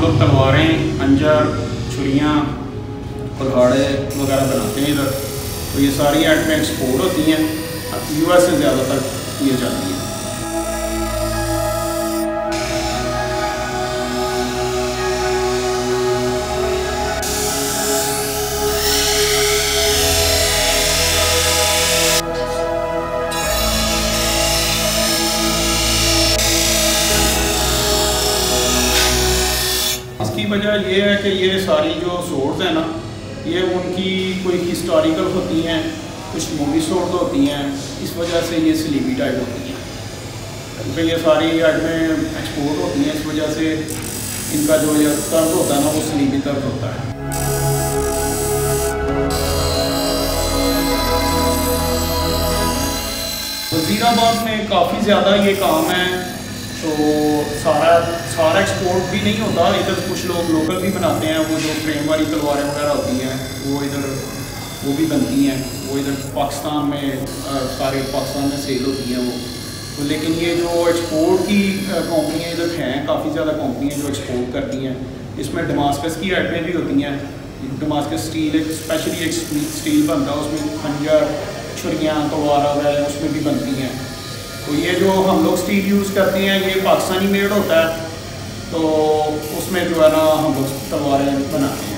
लोग तलवारें, खंजर, छुरियाँ, कुल्हाड़े वगैरह बनाते हैं इधर। तो ये सारी एंड में एक्सपोर्ट होती हैं, यूएस से ज़्यादातर ये जाती हैं। इसकी वजह ये है कि ये सारी जो सोर्स हैं ना, ये उनकी कोई हिस्टोरिकल होती हैं, कुछ मूवी सोर्स होती हैं, इस वजह से ये सलीबी टाइप होती हैं। क्योंकि ये सारी आइटमें एक्सपोर्ट होती हैं, इस वजह से इनका जो ये तर्ज होता है ना, वो सलीबी तर्ज होता है। वज़ीराबाद में काफ़ी ज़्यादा ये काम है, तो सारा एक्सपोर्ट भी नहीं होता। इधर कुछ लोग लोकल भी बनाते हैं, वो जो फ्रेम वाली तलवारें वगैरह होती हैं वो इधर वो भी बनती हैं, वो इधर पाकिस्तान में सारे पाकिस्तान में सेल होती हैं वो। तो लेकिन ये जो एक्सपोर्ट की कंपनियाँ इधर हैं, काफ़ी ज़्यादा कंपनियाँ जो एक्सपोर्ट करती हैं, इसमें डमास्कस की आइटमें भी होती हैं। डमास्कस स्टील, एक स्पेशली एक स्टील बनता है, उसमें खंजर, छुरियाँ, तलवार वगैरह उसमें भी बनती हैं। तो ये जो हम लोग स्टील यूज़ करते हैं, ये पाकिस्तानी मेड होता है, तो उसमें जो है ना हम लोग तलवारें बनाते हैं।